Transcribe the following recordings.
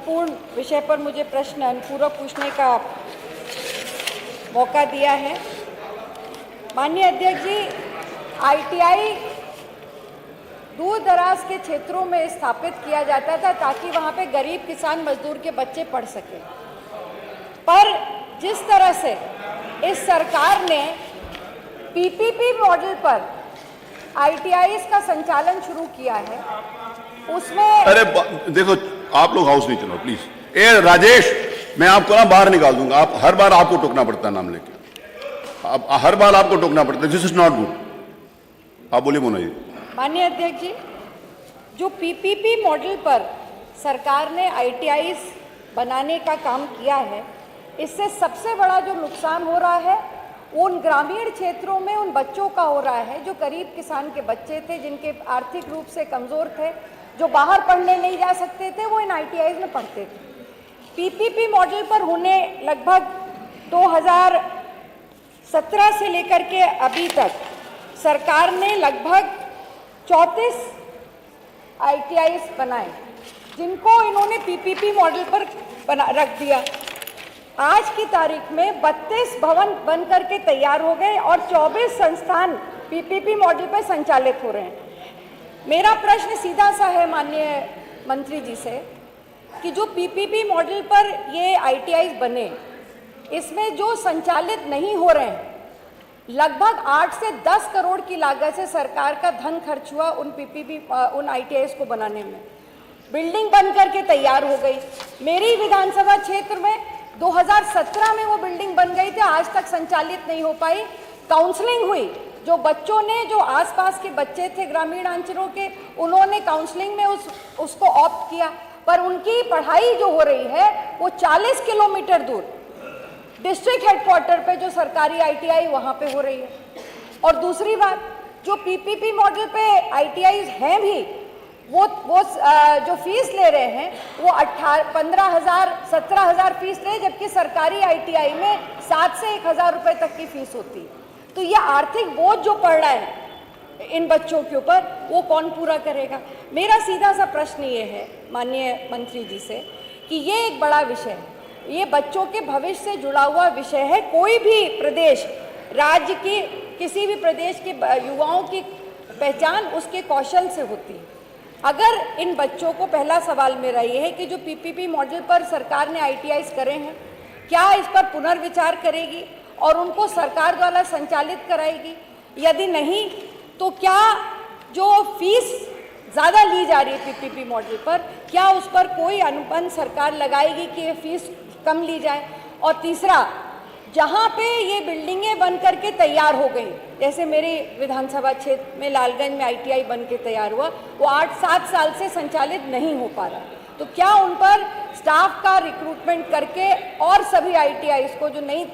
महत्वपूर्ण विषय पर मुझे प्रश्न अनुपूरक पूछने का मौका दिया है। माननीय अध्यक्ष जी, आईटीआई दूर दराज के क्षेत्रों में स्थापित किया जाता था ताकि वहाँ पे गरीब किसान मजदूर के बच्चे पढ़ सकें, पर जिस तरह से इस सरकार ने पीपीपी मॉडल पर आईटीआईज़ का संचालन शुरू किया है, उसमें अरे देखो, आप लोग हाउस नहीं चलो प्लीज। ए राजेश, मैं आपको ना बाहर निकाल दूंगा। आप हर बार आपको टोकना पड़ता है नाम लेके, अब हर बार आपको टोकना पड़ता है। This is not good. आप बोलिए मोना जी। माननीय अध्यक्ष जी, जो पीपीपी मॉडल पर सरकार ने आईटीआईज़ बनाने का काम किया है, इससे सबसे बड़ा जो नुकसान हो रहा है उन ग्रामीण क्षेत्रों में उन बच्चों का हो रहा है जो गरीब किसान के बच्चे थे, जिनके आर्थिक रूप से कमज़ोर थे, जो बाहर पढ़ने नहीं जा सकते थे, वो इन आईटीआईज़ में पढ़ते थे। पीपीपी मॉडल पर होने लगभग 2017 से लेकर के अभी तक सरकार ने लगभग 34 आईटीआईज़ बनाए, जिनको इन्होंने पीपीपी मॉडल पर रख दिया। आज की तारीख में 32 भवन बन करके तैयार हो गए और 24 संस्थान पीपीपी मॉडल पर संचालित हो रहे हैं। मेरा प्रश्न सीधा सा है माननीय मंत्री जी से कि जो पीपीपी मॉडल पर ये आईटीआईज़ बने, इसमें जो संचालित नहीं हो रहे हैं, लगभग 8 से 10 करोड़ की लागत से सरकार का धन खर्च हुआ उन आईटीआईज़ को बनाने में। बिल्डिंग बन करके तैयार हो गई। मेरी विधानसभा क्षेत्र में 2017 में वो बिल्डिंग बन गई थी, आज तक संचालित नहीं हो पाई। काउंसलिंग हुई, जो बच्चों ने, जो आसपास के बच्चे थे ग्रामीण अंचलों के, उन्होंने काउंसलिंग में उसको ऑप्ट किया, पर उनकी पढ़ाई जो हो रही है वो 40 किलोमीटर दूर डिस्ट्रिक्ट हेडक्वार्टर पे जो सरकारी आईटीआई वहाँ पे हो रही है। और दूसरी बात, जो पीपीपी मॉडल पे आईटीआईज़ हैं भी, वो जो फीस ले रहे हैं वो 15,000 17,000 फीस ले, जबकि सरकारी आईटीआई में 7 से 1,000 रुपये तक की फीस होती है। तो ये आर्थिक बोझ जो पड़ रहा है इन बच्चों के ऊपर, वो कौन पूरा करेगा? मेरा सीधा सा प्रश्न ये है माननीय मंत्री जी से कि ये एक बड़ा विषय है, ये बच्चों के भविष्य से जुड़ा हुआ विषय है। कोई भी प्रदेश, राज्य की, किसी भी प्रदेश के युवाओं की पहचान उसके कौशल से होती है। अगर इन बच्चों को, पहला सवाल मेरा ये है कि जो पीपीपी मॉडल पर सरकार ने आईटीआईज़ करे हैं, क्या इस पर पुनर्विचार करेगी और उनको सरकार द्वारा संचालित कराएगी? यदि नहीं, तो क्या जो फीस ज़्यादा ली जा रही है पीपीपी मॉडल पर, क्या उस पर कोई अनुबंध सरकार लगाएगी कि ये फीस कम ली जाए? और तीसरा, जहाँ पे ये बिल्डिंगें बन करके तैयार हो गई, जैसे मेरी विधानसभा क्षेत्र में लालगंज में आईटीआई बन के तैयार हुआ, वो 8-7 साल से संचालित नहीं हो पा रहा, तो क्या उन पर स्टाफ का रिक्रूटमेंट करके और सभी आईटीआईज़ को जो नहीं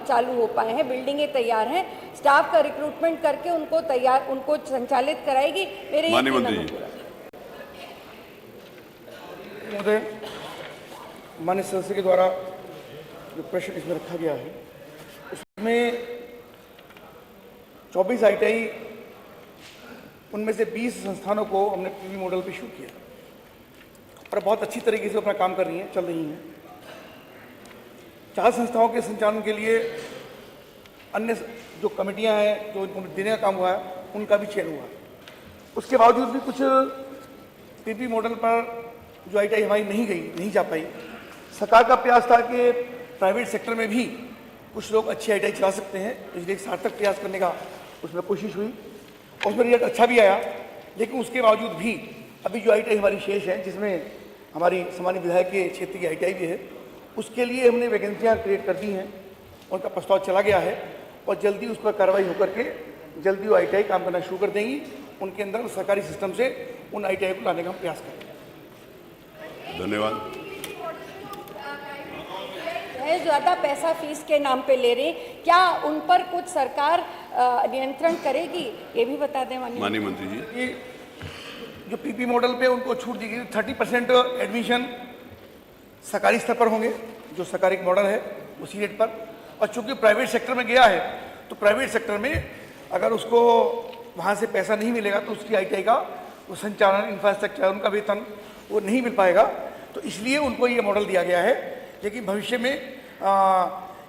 चालू हो पाए हैं, बिल्डिंगें तैयार हैं, स्टाफ का रिक्रूटमेंट करके उनको संचालित कराएगी? मेरे माननीय सदस्य के द्वारा जो प्रश्न इसमें रखा गया है, उसमें 24 आईटीआई, उनमें से 20 संस्थानों को हमने पीपीपी मॉडल पे शुरू किया और बहुत अच्छी तरीके से अपना काम कर रही हैं, चल रही हैं। 4 संस्थाओं के संचालन के लिए अन्य जो कमेटियां हैं, जो इनको देने का काम हुआ है, उनका भी चयन हुआ। उसके बावजूद भी कुछ पीपीपी मॉडल पर जो आईटीआई हमारी नहीं जा पाई। सरकार का प्रयास था कि प्राइवेट सेक्टर में भी कुछ लोग अच्छी आईटीआई चला सकते हैं, इसलिए एक सार्थक प्रयास करने का उसमें कोशिश हुई और उसमें रिजल्ट अच्छा भी आया। लेकिन उसके बावजूद भी अभी जो आईटीआई हमारी शेष है, जिसमें हमारी सामान्य विधायक के क्षेत्र की आईटीआई भी है, उसके लिए हमने वैकेंसियाँ क्रिएट कर दी हैं, उनका प्रस्ताव चला गया है और जल्दी उस पर कार्रवाई होकर के जल्दी वो आईटीआई काम करना शुरू कर देंगी। उनके अंदर सरकारी सिस्टम से उन आईटीआई को लाने का हम प्रयास करेंगे। धन्यवाद। ज़्यादा पैसा फीस के नाम पे ले रही, क्या उन पर कुछ सरकार नियंत्रण करेगी? ये भी बता दें माननीय मंत्री जी। ये जो पीपी मॉडल पे उनको छूट दी गई, 30% एडमिशन सरकारी स्तर पर होंगे, जो सरकारी मॉडल है उसी रेट पर। और चूंकि प्राइवेट सेक्टर में गया है, तो प्राइवेट सेक्टर में अगर उसको वहाँ से पैसा नहीं मिलेगा तो उसकी आईटीआई का वो संचालन, इंफ्रास्ट्रक्चर, उनका वेतन वो नहीं मिल पाएगा। तो इसलिए उनको ये मॉडल दिया गया है। लेकिन भविष्य में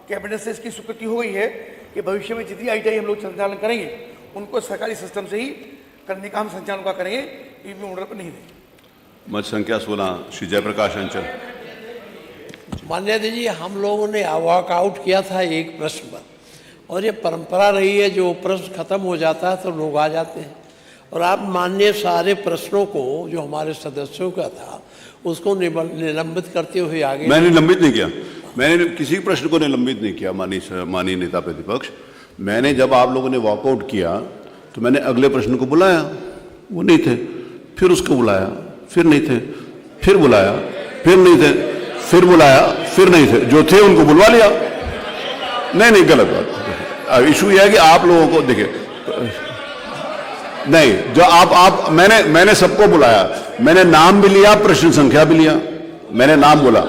कैबिनेट से इसकी स्वीकृति हो गई है कि भविष्य में जितनी ITI हम लोग संचालन करेंगे उनको सरकारी सिस्टम से ही करने का हम संचालन का करेंगे, PPP मॉडल पर नहीं देंगे। मत संख्या 16 श्री जयप्रकाश अंचल। मान्य जी, हम लोगों ने वॉकआउट किया था एक प्रश्न पर, और ये परंपरा रही है, जो प्रश्न खत्म हो जाता है तो लोग आ जाते हैं, और आप माननीय सारे प्रश्नों को जो हमारे सदस्यों का था उसको निलंबित करते हुए आगे। मैंने निलंबित नहीं किया, मैंने किसी प्रश्न को निलंबित नहीं किया माननीय नेता प्रतिपक्ष। मैंने जब आप लोगों ने वॉकआउट किया तो मैंने अगले प्रश्न को बुलाया, वो नहीं थे, फिर उसको बुलाया, फिर नहीं थे, फिर बुलाया, फिर नहीं थे, फिर बुलाया, फिर नहीं थे, जो थे उनको बुलवा लिया। नहीं, गलत बात। इशू यह है कि आप लोगों को देखिए, नहीं, जो आप मैंने सबको बुलाया, मैंने नाम भी लिया, प्रश्न संख्या भी लिया, मैंने नाम बोला।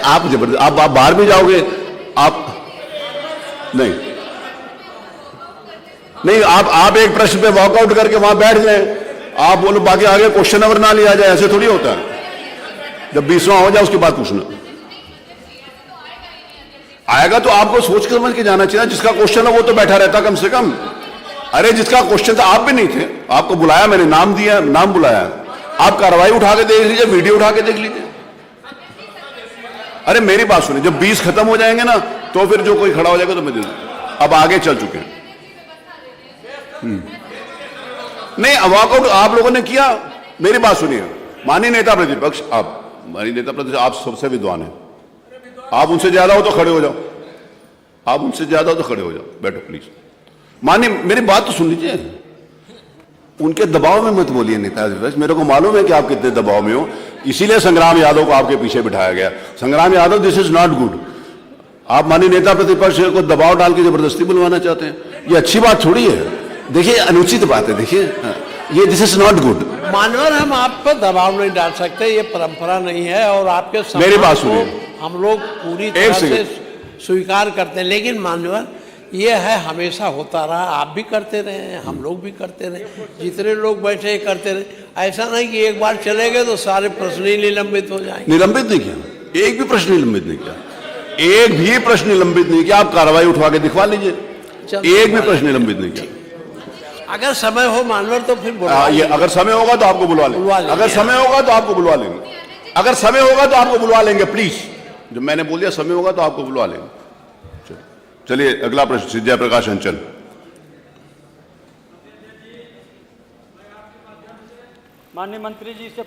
आप जबरदस्त, आप बाहर भी जाओगे, आप नहीं, आप एक प्रश्न पे वॉकआउट करके वहां बैठ जाए, आप बोलो बाकी आगे क्वेश्चन नंबर ना लिया जाए, ऐसे थोड़ी होता है। जब 20वां हो जाए उसके बाद पूछना आएगा, तो आपको सोच समझ के जाना चाहिए। जिसका क्वेश्चन है वो तो बैठा रहता कम से कम। अरे जिसका क्वेश्चन था, आप भी नहीं थे, आपको बुलाया, मैंने नाम दिया, नाम बुलाया, आप कार्रवाई उठा के देख लीजिए, वीडियो उठा के देख लीजिए। अरे मेरी बात सुनिए, जब 20 खत्म हो जाएंगे ना तो फिर जो कोई खड़ा हो जाएगा तो मैं दे दूंगा। अब आगे चल चुके हैं। नहीं, वॉकआउट आप लोगों ने किया। मेरी बात सुनिए, माननीय नेता प्रतिपक्ष, आप सबसे विद्वान हैं, आप उनसे ज्यादा हो तो खड़े हो जाओ, आप उनसे ज्यादा हो तो खड़े हो जाओ, बैठो प्लीज। माननीय, मेरी बात तो सुन लीजिए, उनके दबाव में मत बोलिए नेता प्रतिपक्ष। मेरे को मालूम है कि आप कितने दबाव में हो, इसीलिए संग्राम यादव को आपके पीछे बिठाया गया। संग्राम Yadav, this is not good. आप माननीय नेता प्रतिपक्ष को दबाव डाल के जबरदस्ती बुलवाना चाहते हैं, ये अच्छी बात थोड़ी है। देखिए, अनुचित बात है, देखिए, ये दिस इज नॉट गुड। मानवर, हम आप पर दबाव नहीं डाल सकते, ये परंपरा नहीं है, और आपके मेरी बात सुनिए, हम लोग पूरी तरह से स्वीकार करते हैं। लेकिन मानवर, ये है, हमेशा होता रहा, आप भी करते रहे, हम लोग भी करते रहे, जितने लोग बैठे करते रहे। ऐसा नहीं कि एक बार चले गए तो सारे प्रश्न ही निलंबित हो जाएंगे। निलंबित नहीं किया, एक भी प्रश्न निलंबित नहीं किया, एक भी प्रश्न निलंबित नहीं किया। आप कार्रवाई उठवा के दिखवा लीजिए, एक भी प्रश्न निलंबित नहीं किया। अगर समय हो मानवर तो फिर ये अगर समय होगा तो आपको बुलवा लेंगे, अगर समय होगा तो आपको बुलवा लेंगे, अगर समय होगा तो आपको बुलवा लेंगे, प्लीज। जब मैंने बोल दिया समय होगा तो आपको बुलवा लेंगे। चलिए अगला प्रश्न श्री जयप्रकाश अंचल। माननीय मंत्री जी से